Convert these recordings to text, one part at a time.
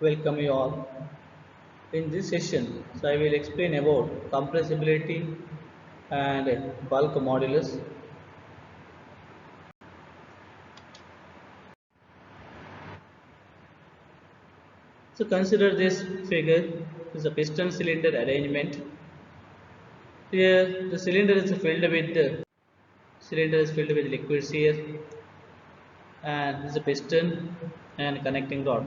Welcome you all. In this session, I will explain about compressibility and bulk modulus. So consider this figure is a piston cylinder arrangement. Here the cylinder is filled with liquids here, and this is a piston and connecting rod.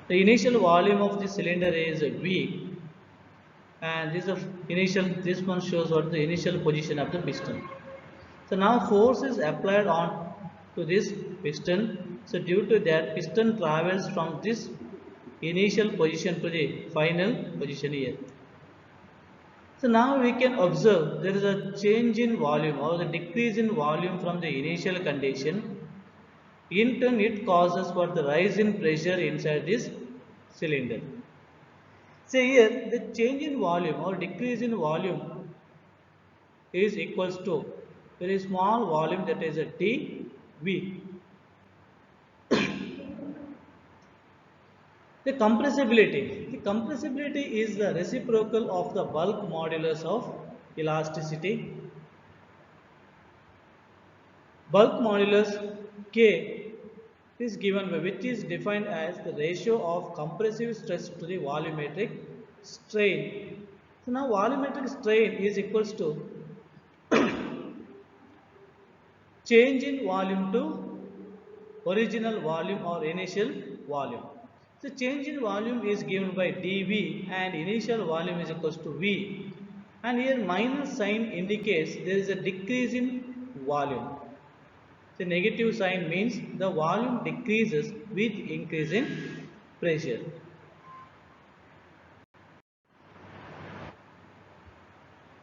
The initial volume of the cylinder is V, and this one shows what the initial position of the piston. So now force is applied on to this piston. So due to that, piston travels from this initial position to the final position here. So now we can observe there is a change in volume or the decrease in volume from the initial condition. In turn, it causes for the rise in pressure inside this cylinder. So here the change in volume or decrease in volume is equals to very small volume, that is a dV. The compressibility is the reciprocal of the bulk modulus of elasticity. Bulk modulus K is given by, which is defined as the ratio of compressive stress to the volumetric strain. So now volumetric strain is equals to change in volume to original volume or initial volume. So change in volume is given by dV and initial volume is equals to V, and here minus sign indicates there is a decrease in volume. The negative sign means the volume decreases with increase in pressure.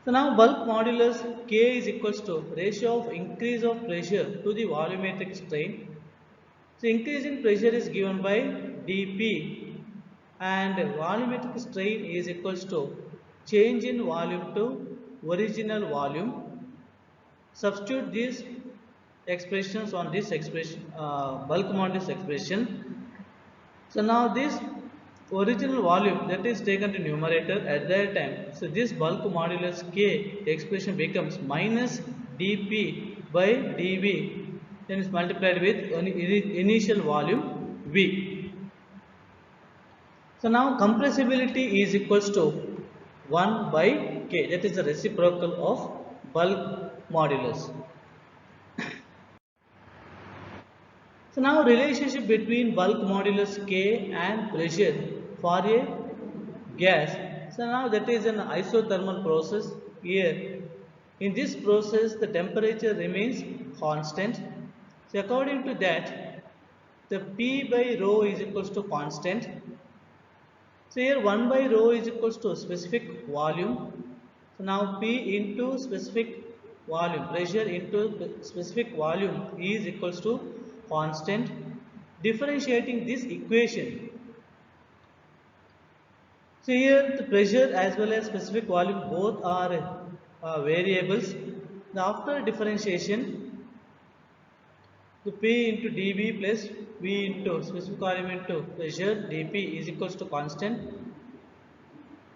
So now bulk modulus K is equals to ratio of increase of pressure to the volumetric strain. So increase in pressure is given by dP, and volumetric strain is equals to change in volume to original volume. Substitute these expressions on this expression, bulk modulus expression. So now this original volume that is taken to numerator at that time. So this bulk modulus K expression becomes minus dP by dV, then is multiplied with initial volume V. So now compressibility is equals to 1 by K, that is the reciprocal of bulk modulus. So now relationship between bulk modulus K and pressure for a gas. So now that is an isothermal process. Here in this process the temperature remains constant. So according to that, the P by rho is equals to constant. So here 1 by rho is equals to specific volume. So now P into specific volume, pressure into specific volume is equals to constant. Differentiating this equation, so here the pressure as well as specific volume both are variables. Now after differentiation, the P into dV plus V into specific volume into pressure dP is equals to constant.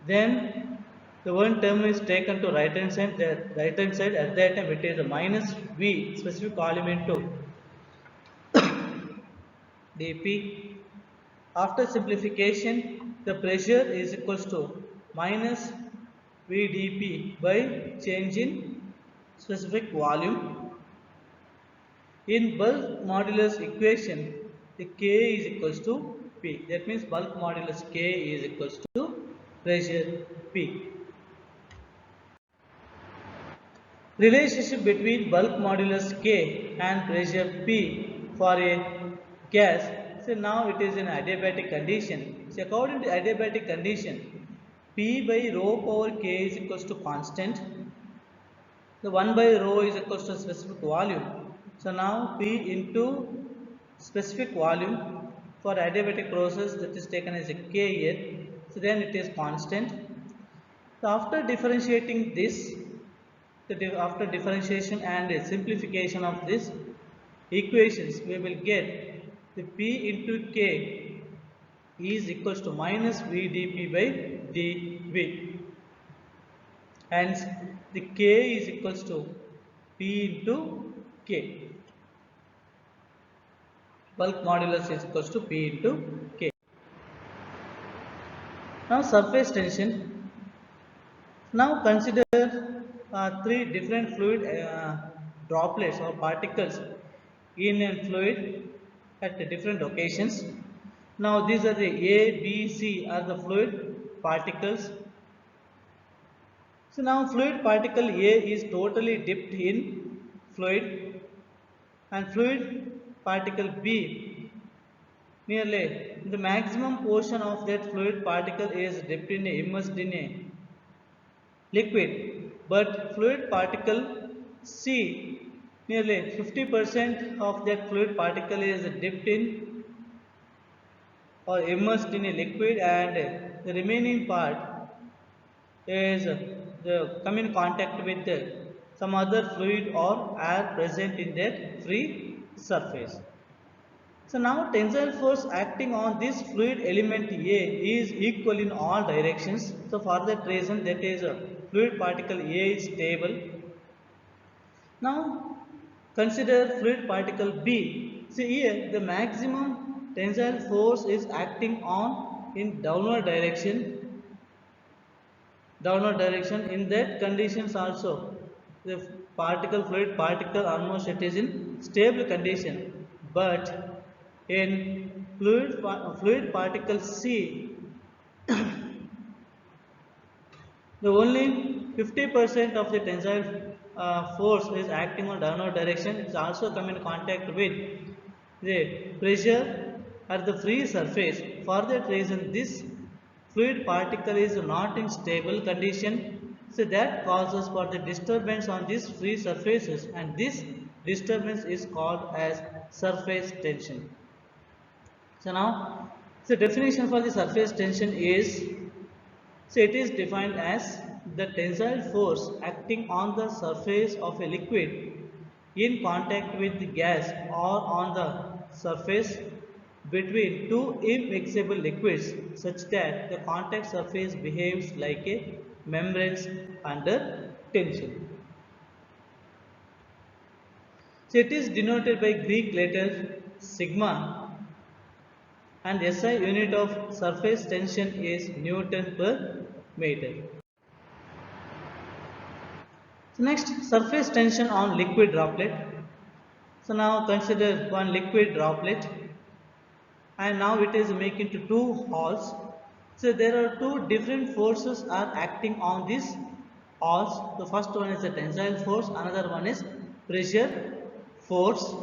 Then the one term is taken to right hand side. The right hand side at that time it is a minus V specific volume into dP. After simplification, the pressure is equals to minus V dP by change in specific volume. In bulk modulus equation, the K is equals to P. That means bulk modulus K is equals to pressure P. Relationship between bulk modulus K and pressure P for a gas. So now it is in adiabatic condition. So according to adiabatic condition, P by rho power K is equals to constant. The 1 by rho is equals to specific volume. So now P into specific volume for adiabatic process, that is taken as a K here. So then it is constant. So after differentiating this, after differentiation and simplification of this equations, we will get the P into K is equals to minus VdP by dV. Hence, the K is equals to P into K. Bulk modulus is equals to P into K. Now, surface tension. Now, consider three different fluid droplets or particles in a fluid at different occasions. Now, these are the A, B, C are the fluid particles. So now fluid particle A is totally dipped in fluid, and fluid particle B, nearly the maximum portion of that fluid particle is dipped in immersed in a liquid, but fluid particle C, nearly 50% of that fluid particle is dipped in or immersed in a liquid, and the remaining part is the come in contact with some other fluid or air present in that free surface. So now tensile force acting on this fluid element A is equal in all directions. So for that reason, that is a fluid particle A is stable. Now consider fluid particle B. See here the maximum tensile force is acting on in downward direction. In that conditions also the fluid particle almost it is in stable condition, but in fluid particle C, the only 50% of the tensile force is acting on downward direction. It's also come in contact with the pressure at the free surface. For that reason, this fluid particle is not in stable condition. So that causes for the disturbance on these free surfaces, and this disturbance is called as surface tension. So now, the definition for the surface tension is, so it is defined as the tensile force acting on the surface of a liquid in contact with the gas or on the surface between two immiscible liquids such that the contact surface behaves like a membrane under tension. So it is denoted by Greek letter sigma, and SI unit of surface tension is Newton per meter. So next, surface tension on liquid droplet. So now consider one liquid droplet, and now it is making into two halls. So there are two different forces are acting on these halls. The first one is the tensile force, another one is pressure force.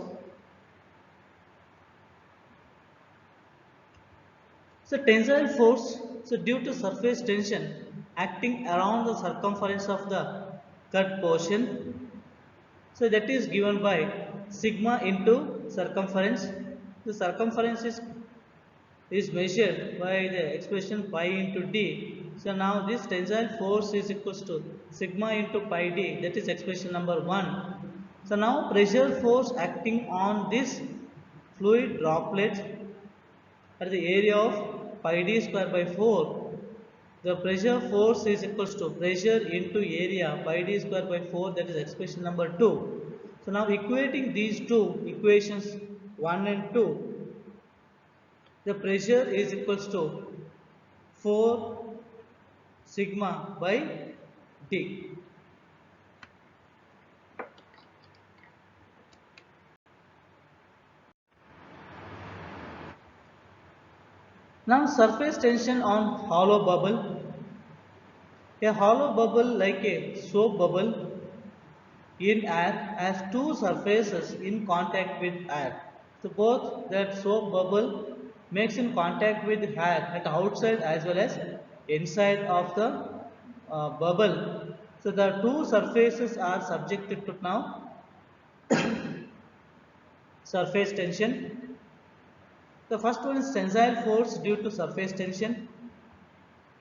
So tensile force, so due to surface tension acting around the circumference of the cut portion, so that is given by sigma into circumference. The circumference is measured by the expression pi into d. So now this tensile force is equals to sigma into pi d, that is expression number 1. So now pressure force acting on this fluid droplet at the area of pi d square by 4, the pressure force is equals to pressure into area pi d square by 4, that is expression number 2. So now equating these two equations 1 and 2, the pressure is equals to 4 sigma by d. Now surface tension on hollow bubble. A hollow bubble like a soap bubble in air has two surfaces in contact with air. So both that soap bubble makes in contact with air at outside as well as inside of the bubble. So the two surfaces are subjected to now surface tension. The first one is tensile force due to surface tension.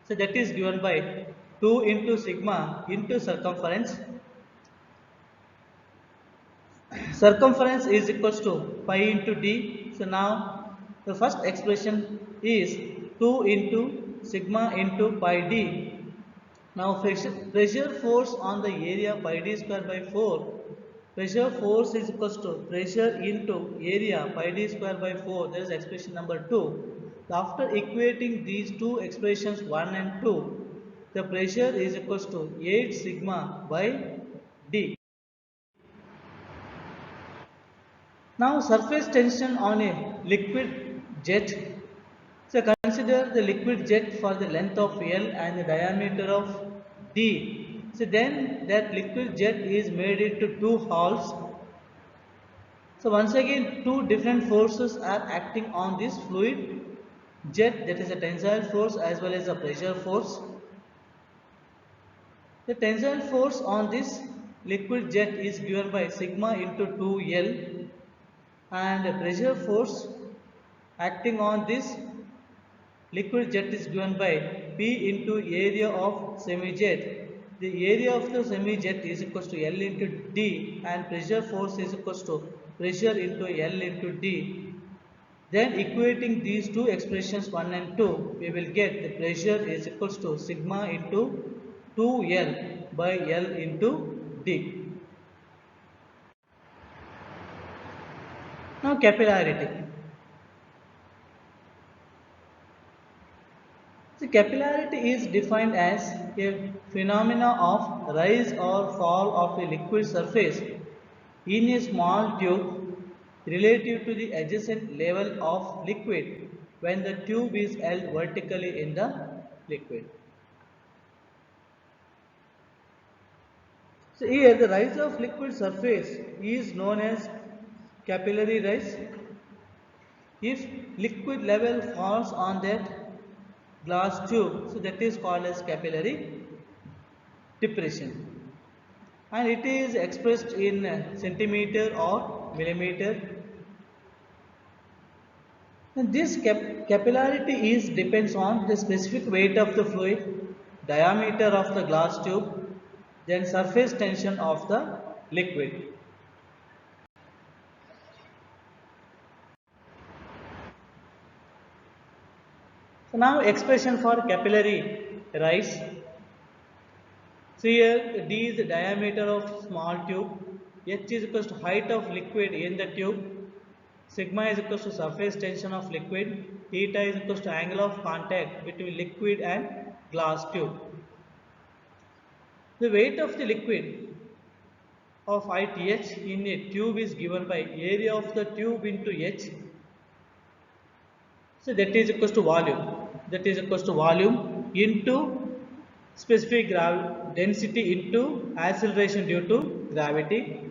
So that is given by 2 into sigma into circumference. Circumference is equals to pi into d. So now the first expression is 2 into sigma into pi d. Now pressure force on the area pi d square by 4. Pressure force is equals to pressure into area pi d square by 4. That is expression number 2. After equating these two expressions 1 and 2, the pressure is equals to 8 sigma by d. Now surface tension on a liquid jet. So consider the liquid jet for the length of L and the diameter of D. So then that liquid jet is made into two halves. So once again two different forces are acting on this fluid jet, that is a tensile force as well as a pressure force. The tensile force on this liquid jet is given by sigma into 2L, and the pressure force acting on this liquid jet is given by P into area of semi-jet. The area of the semi-jet is equal to L into D, and pressure force is equal to pressure into L into D. Then equating these two expressions 1 and 2, we will get the pressure is equal to sigma into 2L by L into D. Now capillarity. The capillarity is defined as a phenomena of rise or fall of a liquid surface in a small tube relative to the adjacent level of liquid when the tube is held vertically in the liquid. So here the rise of liquid surface is known as capillary rise. If liquid level falls on that glass tube, so that is called as capillary depression, and it is expressed in centimeter or millimeter. And this capillarity is depends on the specific weight of the fluid, diameter of the glass tube, then surface tension of the liquid. So now expression for capillary rise. So here D is the diameter of small tube, H is equals to height of liquid in the tube, sigma is equals to surface tension of liquid, theta is equals to angle of contact between liquid and glass tube. The weight of the liquid of height H in a tube is given by area of the tube into H. So that is equals to volume. That is equals to volume into specific density into acceleration due to gravity.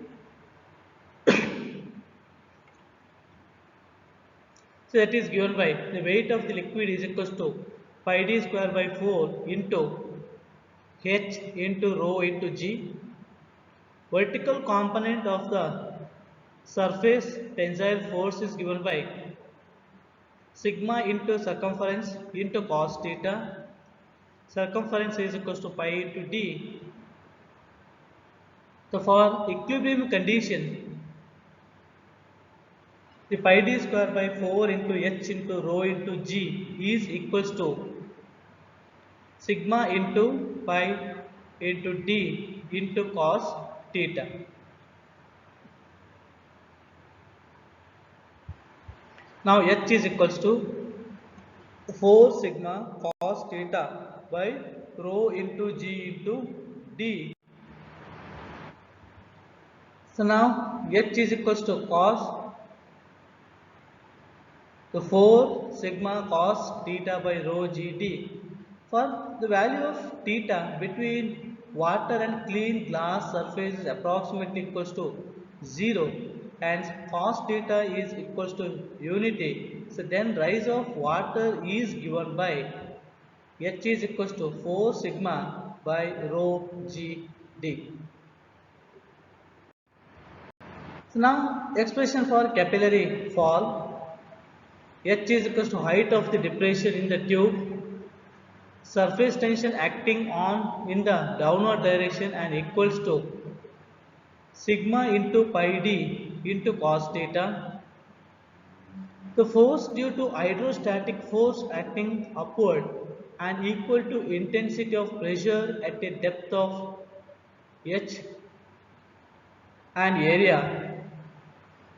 So that is given by the weight of the liquid is equals to pi d square by 4 into h into rho into g. Vertical component of the surface tensile force is given by sigma into circumference into cos theta. Circumference is equals to pi into d. So for equilibrium condition, the pi d square by 4 into h into rho into g is equals to sigma into pi into d into cos theta. Now h is equals to 4 sigma cos theta by rho into g into d. So now h is equals to cos the 4 sigma cos theta by rho gd. For the value of theta between water and clean glass surface is approximately equals to 0, and cos theta is equals to unity. So then rise of water is given by h is equals to 4 sigma by rho g D. So now expression for capillary fall. H is equals to height of the depression in the tube, surface tension acting on in the downward direction and equals to sigma into pi d into cos theta. The force due to hydrostatic force acting upward and equal to intensity of pressure at a depth of h and area.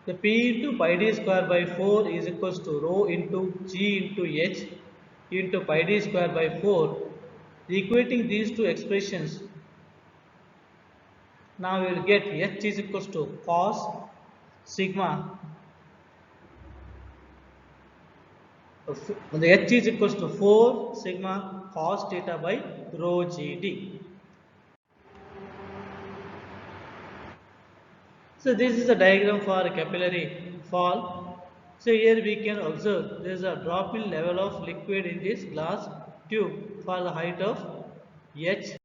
The P into pi d square by 4 is equals to rho into G into H into pi d square by 4. Equating these two expressions, now we will get H is equals to cos sigma. The H is equals to 4 sigma cos theta by rho GD. So this is a diagram for a capillary fall. So here we can observe there is a drop in level of liquid in this glass tube for the height of h,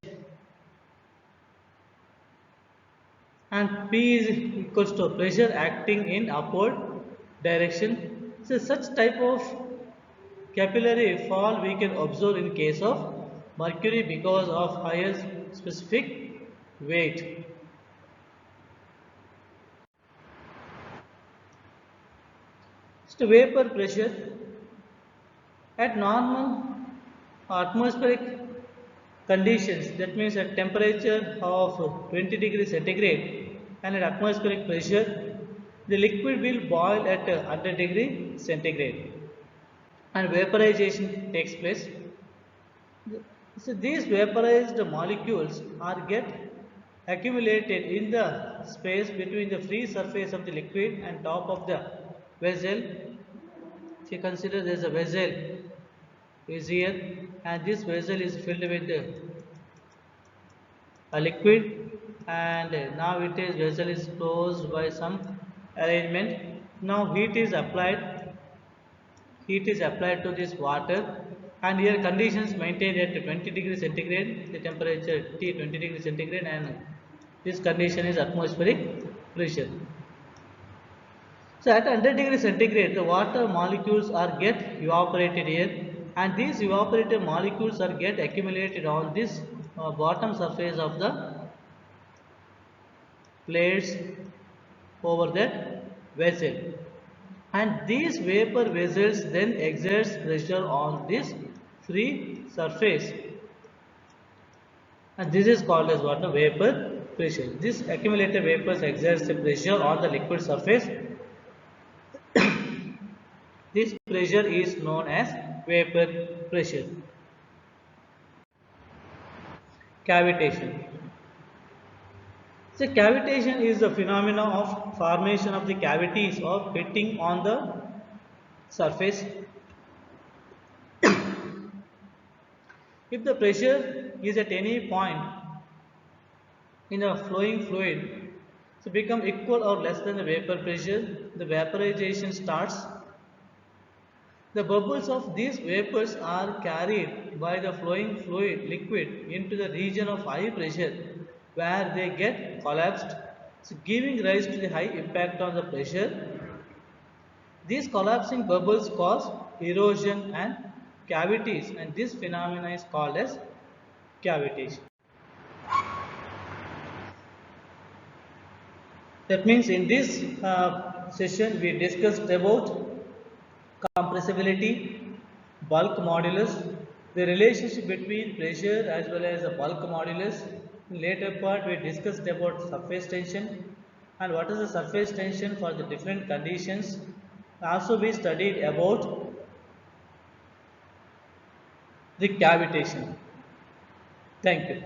and P is equals to pressure acting in upward direction. So such type of capillary fall we can observe in case of mercury because of higher specific weight. So vapor pressure at normal atmospheric conditions, that means at temperature of 20 degrees centigrade and at atmospheric pressure, the liquid will boil at 100 degree centigrade and vaporization takes place. So these vaporized molecules are get accumulated in the space between the free surface of the liquid and top of the vessel. If you consider there is a vessel is here and this vessel is filled with a liquid, and now it is vessel is closed by some arrangement. Now heat is applied to this water, and here conditions maintained at 20 degrees centigrade, the temperature T 20 degrees centigrade, and this condition is atmospheric pressure. So at 100 degrees centigrade, the water molecules are get evaporated here, and these evaporated molecules are get accumulated on this bottom surface of the plates over that vessel, and these vapor vessels then exerts pressure on this free surface, and this is called as what, the vapor pressure. This accumulated vapors exerts the pressure on the liquid surface. This pressure is known as vapor pressure. Cavitation. So cavitation is the phenomena of formation of the cavities or pitting on the surface. If the pressure is at any point in a flowing fluid, so become equal or less than the vapor pressure, the vaporization starts. The bubbles of these vapors are carried by the flowing fluid liquid into the region of high pressure where they get collapsed, so giving rise to the high impact on the pressure. These collapsing bubbles cause erosion and cavities, and this phenomena is called as cavitation. That means in this session we discussed about compressibility, bulk modulus, the relationship between pressure as well as the bulk modulus. In later part we discussed about surface tension and what is the surface tension for the different conditions. Also we studied about the cavitation. Thank you.